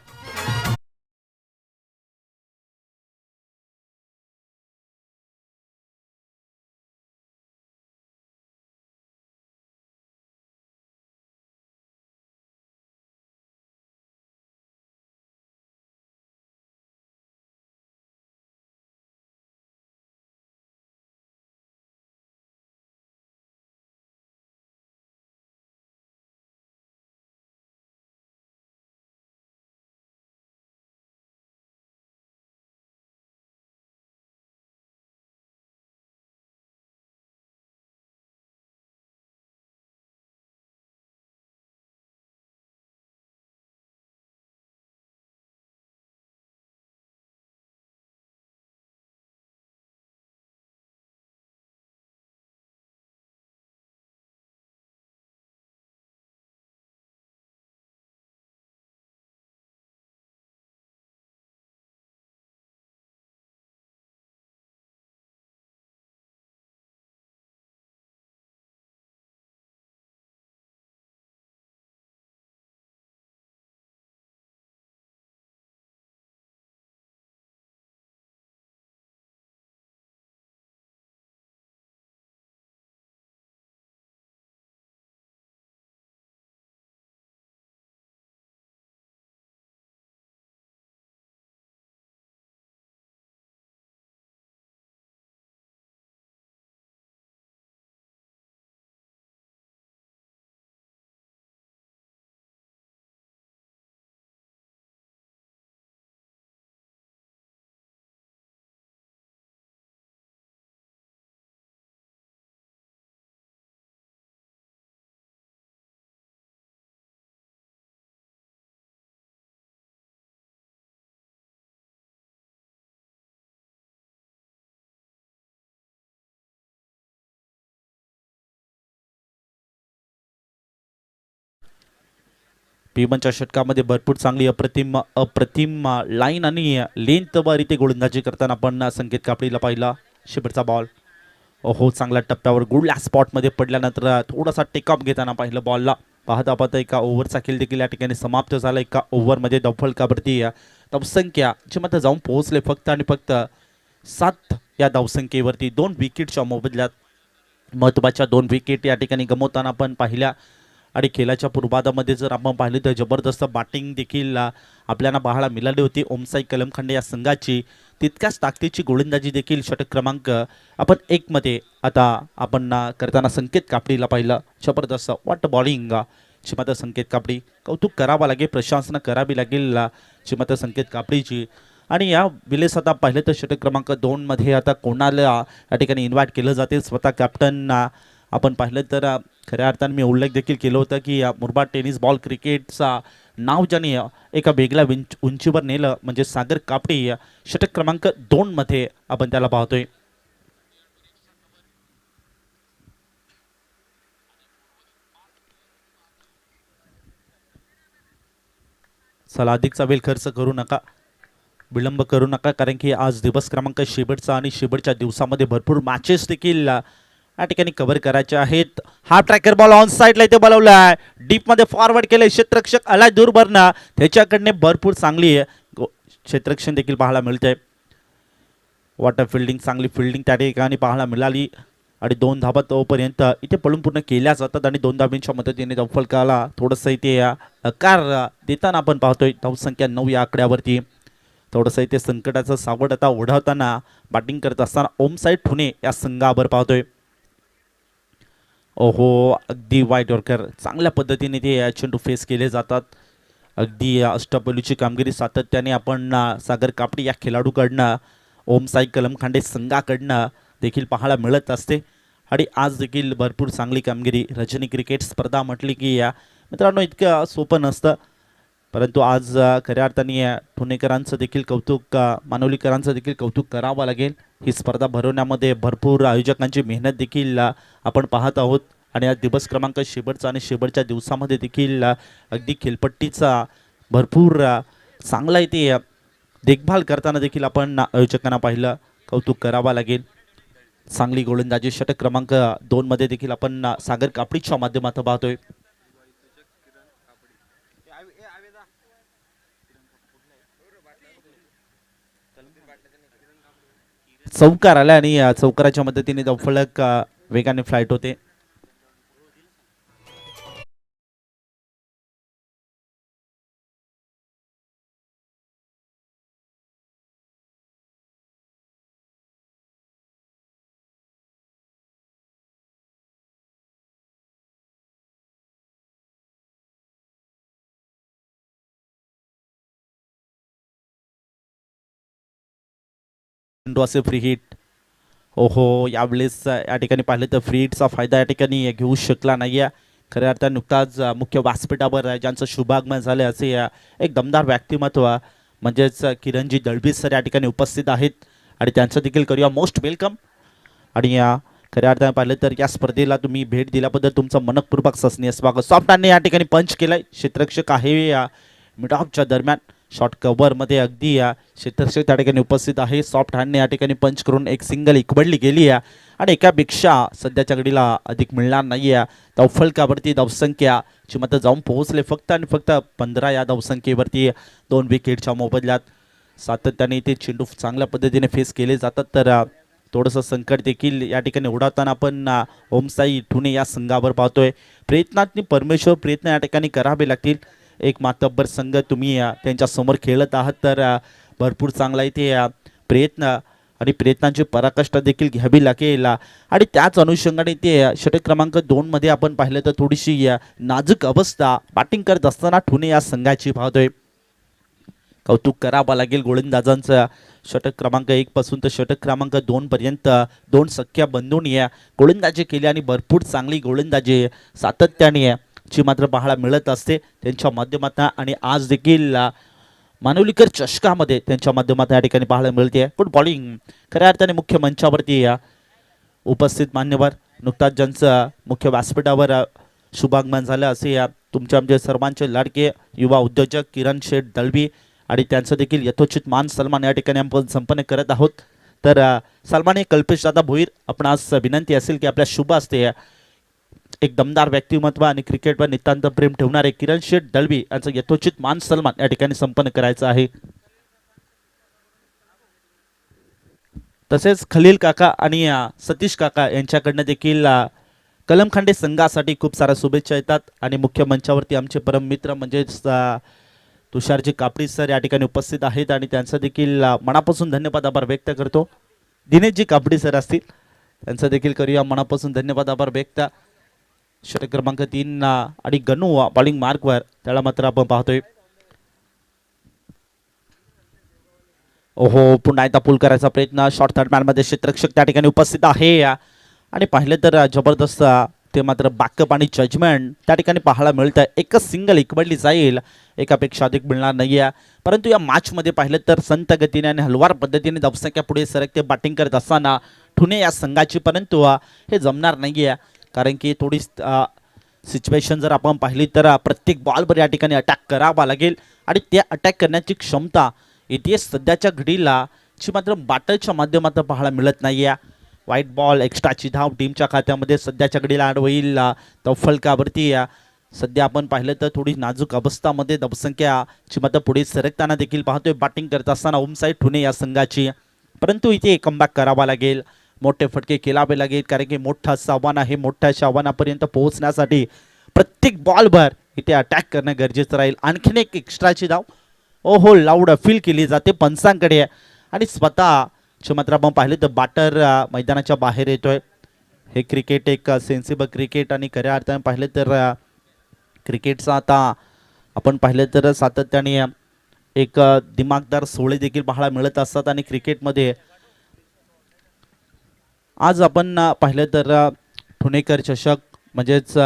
पीमनच्या षटकामध्ये भरपूर चांगली अप्रतिम लाईन आणि लेंथ इथे गोलंदाजी करताना आपण संकेत कापडीला पाहिला. शिबिरचा बॉल हो चांगल्या टप्प्यावर गुड स्पॉटमध्ये पडल्यानंतर थोडासा टेकअप घेताना पाहिलं बॉलला. पाहता पाहता एका ओव्हरचा खेळ देखील या ठिकाणी समाप्त झाला. एका ओव्हरमध्ये धावफलकावरती धावसंख्या ची मात्र जाऊन पोहोचले फक्त आणि फक्त 7 या धावसंख्येवरती. 2 विकेटच्या मोबदल्यात महत्त्वाच्या 2 विकेट या ठिकाणी गमावताना आपण पाहिल्या. आणि खेळाच्या पूर्वार्धामध्ये जर आपण पाहिलं तर जबरदस्त बॅटिंग देखील आपल्याला पाहायला मिळाली होती ओमसाई कलमखंडे या संघाची. तितक्याच ताकदीची गोलंदाजी देखील षटक क्रमांक आपण 1 मध्ये आता आपण करताना संकेत कापडीला पाहिलं. जबरदस्त वाट बॉलिंग ची मात्र संकेत कापडी कौतुक करावं लागेल, प्रशंसना करावी लागेल ची मात्र संकेत कापडीची. आणि या विलेस आता पाहिलं तर षटक क्रमांक 2 मध्ये आता कोणाला या ठिकाणी इन्व्हाइट केलं जाते. स्वतः कॅप्टन आपण पाहिलं तर खऱ्या अर्थाने मी उल्लेख देखील केलं होतं की मुरबाड टेनिस बॉल क्रिकेटचा नाव ज्याने एका वेगळ्या उंचीवर नेलं म्हणजे सागर कापडी. षटक क्रमांक 2 मध्ये आपण त्याला पाहतोय. चला अधिकचा वेळ खर्च करू नका, विलंब करू नका, कारण की आज दिवस क्रमांक शेवटचा आणि शेवटच्या दिवसामध्ये भरपूर मॅचेस देखील या ठिकाणी कव्हर करायचे आहेत. हा ट्रॅकर बॉल ऑन साईडला इथे बोलवलाय, डीप मध्ये फॉरवर्ड केले, क्षेत्ररक्षक आलाय दूरवरनं, त्याच्याकडने भरपूर चांगली क्षेत्ररक्षण देखील पाहायला मिळते. वॉटर फिल्डिंग, चांगली फिल्डिंग त्या ठिकाणी पाहायला मिळाली. आणि 2 धाबा तोपर्यंत इथे पळून पूर्ण केल्या जातात आणि 2 धाब्यांच्या मदतीने धावफलकाला थोडंसं इथे आकार देताना आपण पाहतोय. धावसंख्या 9 या आकड्यावरती. थोडंसं इथे संकटाचं सावट आता ओढावताना बॅटिंग करत असताना ओमसाई ठुणे या संघावर पाहतोय. ओहो अगदी वाईट यॉर्कर चांगल्या पद्धतीने ते चेंडू फेस केले जातात. अगदी अष्टपैलूची कामगिरी सातत्याने आपण सागर कापडी या खेळाडूकडनं ओमसाई कलमखांडे संघाकडनं देखील पाहायला मिळत असते. आणि आज देखील भरपूर चांगली कामगिरी. रजनी क्रिकेट स्पर्धा म्हटली की मित्रांनो इतकं सोपं नसतं, परंतु आज खऱ्या अर्थाने पुणेकरांचं देखील कौतुक, मानवलीकरांचं देखील कौतुक करावं लागेल. ही स्पर्धा भरवण्यामध्ये भरपूर आयोजकांची मेहनत देखील आपण पाहत आहोत. आणि आज दिवस क्रमांक शेवटचा आणि शेवटच्या दिवसामध्ये देखील अगदी खेळपट्टीचा भरपूर चांगला इथे देखभाल करताना देखील आपण आयोजकांना पाहिलं, कौतुक करावं लागेल. चांगली गोलंदाजी षटक क्रमांक 2 मध्ये देखील आपण सागर कापडीच्या माध्यमातून पाहतोय. चौकार आला आणि चौकाराच्या मदतीने धावफलक वेगाने फ्लाइट होते. असे फ्री हिट. ओहो यावेळेस या ठिकाणी पाहिलं तर फ्री हिटचा फायदा या ठिकाणी घेऊ शकला नाही आहे. खऱ्या अर्थाने नुकताच मुख्य व्यासपीठावर ज्यांचं शुभागमन झाले असे एक दमदार व्यक्तिमत्व म्हणजेच किरणजी दळवी सर या ठिकाणी उपस्थित आहेत आणि त्यांचं देखील करूया मोस्ट वेलकम. आणि खऱ्या अर्थाने पाहिलं तर या स्पर्धेला तुम्ही भेट दिल्याबद्दल तुमचं मनपूर्वक सस्नीय स्वागत. सॉफ्ट हँडने या ठिकाणी पंच केलाय. क्षेत्ररक्षक आहे मिड ऑफच्या दरम्यान शॉर्ट कव्हरमध्ये अगदी क्षेत्ररक्षक त्या ठिकाणी उपस्थित आहे. सॉफ्ट हँडने या ठिकाणी पंच करून एक सिंगल इकबडली गेली आहे आणि एकापेक्षा सध्याच्या घडीला अधिक मिळणार नाही आहे. धावफलकावरती धावसंख्या ची मात्र जाऊन पोहोचले फक्त आणि फक्त 15 या धावसंख्येवरती 2 विकेटच्या मोबदल्यात. सातत्याने ते चेंडू चांगल्या पद्धतीने फेस केले जातात, तर थोडंसं संकट देखील या ठिकाणी उडावताना आपण ओमसाई ठुणे या संघावर पाहतोय. प्रयत्नातनी परमेश्वर, प्रयत्न या ठिकाणी करावे लागतील. एक मातब्बर संघ तुम्ही त्यांच्या समोर खेळत आहात, तर भरपूर चांगला इथे प्रयत्न आणि प्रयत्नांची पराकाष्ठा देखील घ्यावी लागेल. आणि त्याच अनुषंगाने ते षटक क्रमांक 2 मध्ये आपण पाहिलं तर थोडीशी नाजूक अवस्था बॅटिंग करत असताना ठुणे या संघाची पाहतोय. कौतुक करावं लागेल गोलंदाजांचं. षटक क्रमांक 1 पासून तर षटक क्रमांक 2 पर्यंत 2 सख्या बंधूंनी गोलंदाजी केली आणि भरपूर चांगली गोलंदाजी सातत्याने ची मात्र पाहायला मिळत असते त्यांच्या माध्यमातून. आणि आज देखील मानवलीकर चषकामध्ये त्यांच्या माध्यमातून या ठिकाणी पाहायला मिळते. Good bowling. खऱ्या अर्थाने मुख्य मंचावरती उपस्थित मान्यवर नुकताच ज्यांचं मुख्य व्यासपीठावर शुभागमन झालं असे या तुमचे आमचे सर्वांचे लाडके युवा उद्योजक किरण शेठ दळवी आणि त्यांचं देखील यथोचित मान सन्मान या ठिकाणी आपण संपन्न करत आहोत. तर सन्माननीय कल्पेश दादा भोईर, आपण आज विनंती असेल की आपल्या शुभ असते एक दमदार व्यक्तिमत्व आणि क्रिकेटवर नितांत प्रेम ठेवणारे किरण शेठ दळवी यांचं यथोचित मान सन्मान या ठिकाणी संपन्न करायचं आहे. तसेच खलील काका आणि सतीश काका यांच्याकडनं देखील कलमखांडे संघासाठी खूप साऱ्या शुभेच्छा येतात आणि मुख्य मंचावरती आमचे परम मित्र म्हणजेच तुषारजी कापडी सर या ठिकाणी उपस्थित आहेत आणि त्यांचा देखील मनापासून धन्यवाद आभार व्यक्त करतो. दिनेशजी कापडी सर असतील त्यांचा देखील करूया मनापासून धन्यवाद आभार व्यक्त. षटक क्रमांक 3 आणि गणू बॉलिंग मार्कवर त्याला मात्र आपण पाहतोय. ओहो, पुन्हा एकदा पुल करायचा प्रयत्न. शॉर्ट थर्ड मॅनमध्ये क्षेत्ररक्षक त्या ठिकाणी उपस्थित आहे आणि पाहिलं तर जबरदस्त ते मात्र बॅकअप आणि जजमेंट त्या ठिकाणी पाहायला मिळतं. एकच सिंगल इकबडली जाईल, एकापेक्षा अधिक मिळणार नाही आहे. परंतु या मॅचमध्ये पाहिलं तर संत गतीने आणि हलवार पद्धतीने धावसंख्या पुढे सरकते बॅटिंग करत असताना ठुणे या संघाची, परंतु हे जमणार नाही आहे. कारण की थोडी सिच्युएशन जर आपण पाहिली तर प्रत्येक बॉलवर या ठिकाणी अटॅक करावा लागेल आणि त्या अटॅक करण्याची क्षमता इथे सध्याच्या घडीला ची मात्र बॅटरच्या माध्यमातून पाहायला मिळत नाही आहे. व्हाईट बॉल एक्स्ट्राची धाव टीमच्या खात्यामध्ये सध्याच्या घडीला ॲड होईल. तो फलकावरती सध्या आपण पाहिलं तर थोडी नाजूक अवस्थामध्ये धावसंख्याची मात्र पुढे सरकताना देखील पाहतोय बॅटिंग करत असताना होम साईड ठुणे या संघाची. परंतु इथे कमबॅक करावा लागेल, मोठे फटके केलावे लागेल, कारण की मोठं असं आव्हान आहे. मोठ्या अशा आव्हानापर्यंत पोहोचण्यासाठी प्रत्येक बॉलवर इथे अटॅक करणं गरजेचं राहील. आणखीन एक एक्स्ट्राची धाव ओहो लाऊड फील केली जाते पंचांकडे आणि स्वतःचे मात्र आपण पाहिले तर बॅटर मैदानाच्या बाहेर येतोय. हे क्रिकेट एक सेन्सिबल क्रिकेट आणि खऱ्या अर्थाने पाहिलं तर क्रिकेटचा आता आपण पाहिलं तर सातत्याने एक दिमागदार सोळे देखील पाहायला मिळत असतात आणि क्रिकेटमध्ये आज आपण पाहिलं तर ठुणेकर चषक म्हणजेच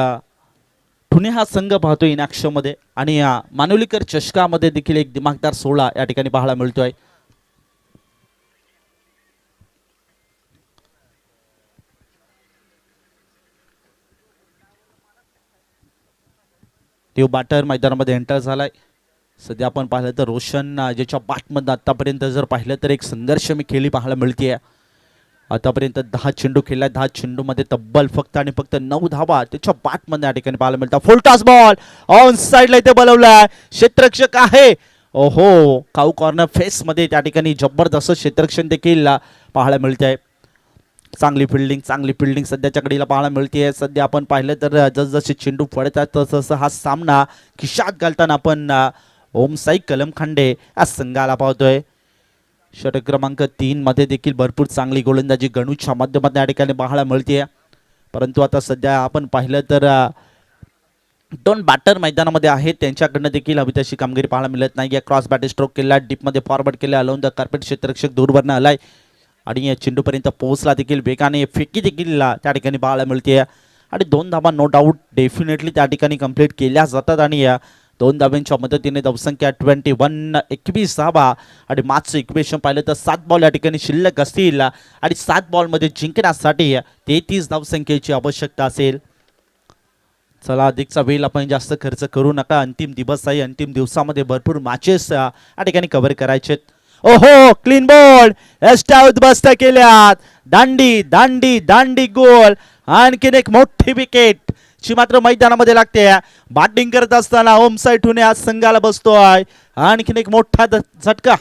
ठुणे हा संघ पाहतो इनॅक्शनमध्ये आणि मानवलीकर चषकामध्ये देखील एक दिमागदार सोहळा या ठिकाणी पाहायला मिळतोय. तो बॅटर मैदानामध्ये एंटर झालाय. सध्या आपण पाहिलं तर रोशन ज्याच्या बॅटमधून आतापर्यंत जर पाहिलं तर एक संघर्ष मी खेळी पाहायला मिळते. आतापर्यंत 10 चेंडू खेळलाय, 10 चेंडूमध्ये तब्बल फक्त आणि फक्त 9 धावा त्याच्या बॅटमध्ये या ठिकाणी पाहायला मिळतात. फुल टॉस बॉल ऑन साईडला इथे बोलवलाय, क्षेत्ररक्षक आहे. ओहो, काऊ कॉर्नर फेस मध्ये त्या ठिकाणी जबरदस्त क्षेत्ररक्षण देखील पाहायला मिळते. चांगली फिल्डिंग सध्याच्या घडीला पाहायला मिळते. सध्या आपण पाहिलं तर जसजसे चेंडू पडतात तसं हा सामना खिशात घालताना आपण ओमसाई कलमखांडे या संघाला पाहतोय. षटक क्रमांक 3 मध्ये देखील भरपूर चांगली गोलंदाजी गणूच्या माध्यमातून या ठिकाणी पाहायला मिळते. परंतु आता सध्या आपण पाहिलं तर 2 बॅटर मैदानामध्ये आहेत, त्यांच्याकडनं देखील हवी तशी कामगिरी पाहायला मिळत नाही. क्रॉस बॅट स्ट्रोक केला, डीपमध्ये फॉरवर्ड केला, अलाउन द कार्पेट क्षेत्ररक्षक दूरवरनं आलाय आणि या चेंडूपर्यंत पोहोचला देखील वेगाने, फेकी देखील त्या ठिकाणी पाहायला मिळते आणि 2 धावा नो डाऊट डेफिनेटली त्या ठिकाणी कंप्लीट केल्या जातात आणि या 2 धाब्यांच्या मदतीने धावसंख्या 21 धावा आणि मॅचचं इक्वेशन पाहिलं तर 7 बॉल या ठिकाणी शिल्लक असतील आणि 7 बॉलमध्ये जिंकण्यासाठी 33 धावसंख्येची आवश्यकता असेल. चला, अधिकचा वेळ आपण जास्त खर्च करू नका. अंतिम दिवस आहे, अंतिम दिवसामध्ये भरपूर मॅचेस या ठिकाणी कव्हर करायचे. ओहो, क्लीन बॉल एस्टा उद्ध्वस्त केल्यात. दांडी दांडी दांडी गोल. आणखीन एक मोठी विकेट ची मात्र मैदानामध्ये लागते. बॅटिंग करत असताना होम साईड ठुणे आज संघाला बसतोय. आणखीन एक मोठा झटका.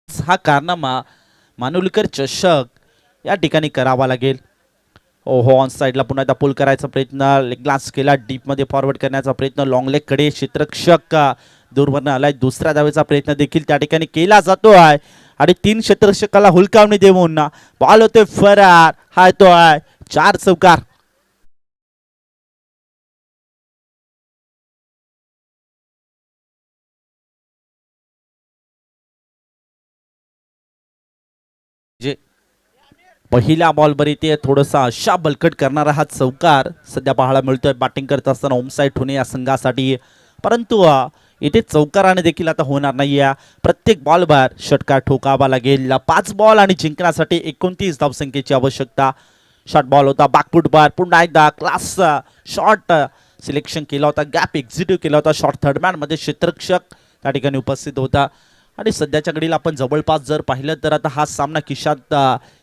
हा कारनामा मानुलकर चषक या ठिकाणी करावा लागेल. ओहो ऑन साईडला पुन्हा एकदा पुल करायचा प्रयत्न, लेग ग्लास केला, डीप मध्ये फॉरवर्ड करण्याचा प्रयत्न, लॉंग लेग कडे क्षेत्ररक्षक दूरवरनं आलाय. दुसऱ्या धावेचा प्रयत्न देखील त्या ठिकाणी केला जातो आहे आणि 3 क्षेत्ररक्षकाला हुलकावणी देऊन बॉल होतोय फरार. हा तो आहे 4 चौकार. पहिल्या बॉलवर इथे थोडासा अशा बलकट करणारा हा चौकार सध्या पाहायला मिळतोय बॅटिंग करत असताना ओमसाईड ठोणे या संघासाठी. परंतु इथे चौकाराने देखील आता होणार नाहीये. प्रत्येक बॉलवर षटकार ठोकावा लागेल. 5 बॉल आणि जिंकण्यासाठी 29 धावसंख्येची आवश्यकता. शॉर्ट बॉल होता बॅकफुट बार. पुन्हा एकदा क्लास शॉट सिलेक्शन केला होता, गॅप एक्झिक्यूट केला होता. शॉर्ट थर्डमॅन मध्ये क्षेत्ररक्षक त्या ठिकाणी उपस्थित होता आणि सध्याच्या घडीला आपण जवळपास जर पाहिलं तर आता हा सामना खिशात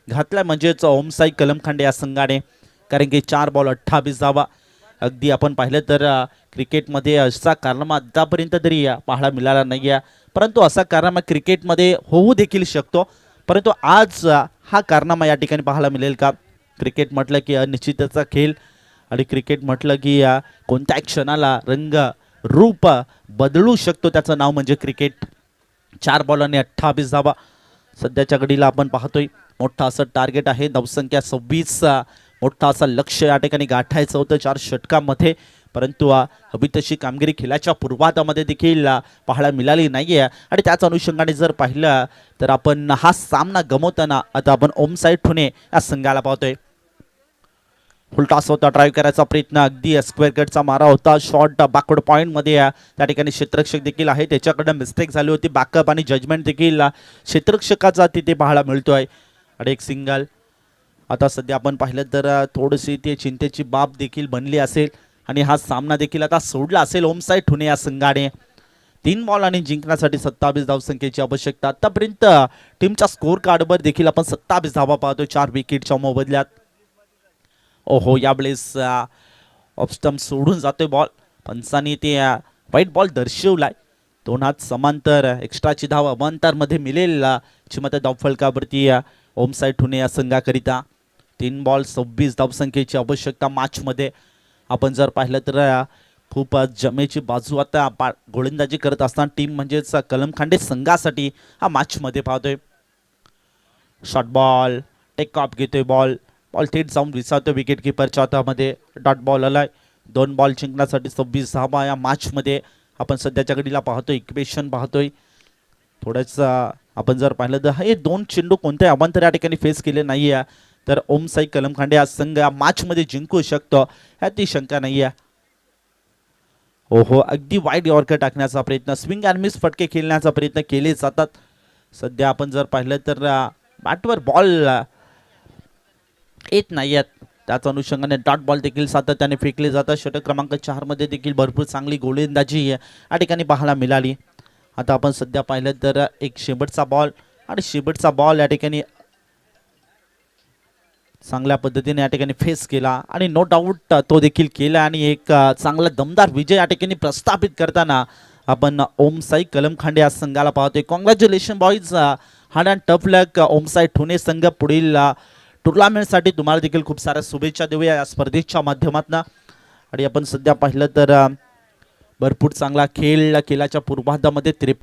घातला म्हणजेच ओमसाई कलमखांडे या संघाने. कारण की 4 बॉल 28 धावा. अगदी आपण पाहिलं तर क्रिकेटमध्ये असा कारनामा आतापर्यंत तरी पाहायला मिळाला नाही आहे. परंतु असा कारनामा क्रिकेटमध्ये होऊ देखील शकतो. परंतु आज हा कारनामा या ठिकाणी पाहायला मिळेल का? क्रिकेट म्हटलं की अनिश्चिततेचा खेळ आणि क्रिकेट म्हटलं की कोणत्याही क्षणाला रंग रूप बदलू शकतो. त्याचं नाव म्हणजे क्रिकेट. 4 बॉल आणि 28 धावा सध्याच्या घडीला आपण पाहतोय. मोठा असं टार्गेट आहे, धावसंख्या 26. मोठा असं लक्ष या ठिकाणी गाठायचं होतं 4 षटकांमध्ये. परंतु हवी तशी कामगिरी खेळाच्या पूर्वार्धामध्ये देखील पाहायला मिळाली नाहीये आणि त्याच अनुषंगाने जर पाहिलं तर आपण हा सामना गमवताना आता आपण ओमसाईड ठोणे या संघाला पाहतोय. फुलटॉस होता, ड्राईव्ह करायचा प्रयत्न, अगदी स्क्वेअर कटचा मारा होता. शॉर्ट बॅकवर्ड पॉईंट मध्ये त्या ठिकाणी क्षेत्ररक्षक देखील आहे, त्याच्याकडे मिस्टेक झाली होती. बॅकअप आणि जजमेंट देखील क्षेत्ररक्षकाचा तिथे पाहायला मिळतोय आणि एक सिंगल. आता सध्या आपण पाहिलं तर थोडीशी ते चिंतेची बाब देखील बनली असेल आणि हा सामना देखील आता सोडला असेल ओमसाईड ठोणे या संघाने. 3 बॉल आणि जिंकण्यासाठी 27 धावसंख्येची आवश्यकता. आतापर्यंत टीमच्या स्कोर कार्डवर देखील आपण 27 धावा पाहतोय 4 विकेटच्या मोबदल्यात. ओहो यावेळेस ऑफ स्टंप सोडून जातोय बॉल. पंचांनी ते वाईट बॉल दर्शवलाय. 2 हात समांतर एक्स्ट्राची धाव अमांतरमध्ये मिळेल चिमत धावफलकावरती ओमसाईड ठोणे या संघाकरिता. 3 बॉल 26 धावसंख्येची आवश्यकता मॅचमध्ये. आपण जर पाहिलं तर खूप जमेची बाजू आता गोलंदाजी करत असताना टीम म्हणजेच कलमखांडे संघासाठी हा मॅचमध्ये पाहतोय. शॉर्ट बॉल टेक ऑफ घेतोय बॉल. बॉल थेट जाऊन विसावतोय विकेट किपरच्या हातामध्ये. डॉट बॉल आलाय. 2 बॉल जिंकण्यासाठी 26 धावा या मॅचमध्ये. आपण सध्याच्या घडीला पाहतोय इक्वेशन पाहतोय. थोडंच आपण जर पाहिलं तर हे 2 चेंडू कोणत्याही अवांतर या ठिकाणी फेस केले नाही आहे तर ओमसाई कलमखांडे हा संघ या मॅचमध्ये जिंकू शकतो ह्यात ती शंका नाही आहे. ओहो अगदी वाईड यॉर्कर टाकण्याचा प्रयत्न, स्विंग अँड मिस फटके खेळण्याचा प्रयत्न केले जातात. सध्या आपण जर पाहिलं तर बॅटवर बॉल येत नाही आहेत. त्याच अनुषंगाने डॉट बॉल देखील सातत्याने फेकले जातात. षटक क्रमांक 4 मध्ये देखील भरपूर चांगली गोलंदाजी या ठिकाणी पाहायला मिळाली. आता आपण सध्या पाहिलं तर एक शेवटचा बॉल आणि शेवटचा बॉल या ठिकाणी चांगल्या पद्धतीने या ठिकाणी फेस केला आणि नो डाऊट तो देखील केला आणि एक चांगला दमदार विजय या ठिकाणी प्रस्थापित करताना आपण ओमसाई कलमखांडे या संघाला पाहतोय. Congratulation boys, hard and tough luck. Omsai Thone संघ पुढील टुर्नामेंटसाठी तुम्हाला देखील खूप साऱ्या शुभेच्छा देऊया या स्पर्धेच्या माध्यमातून. आणि आपण सध्या पाहिलं तर भरपूर चांगला खेळ केल्याच्या पूर्वार्धामध्ये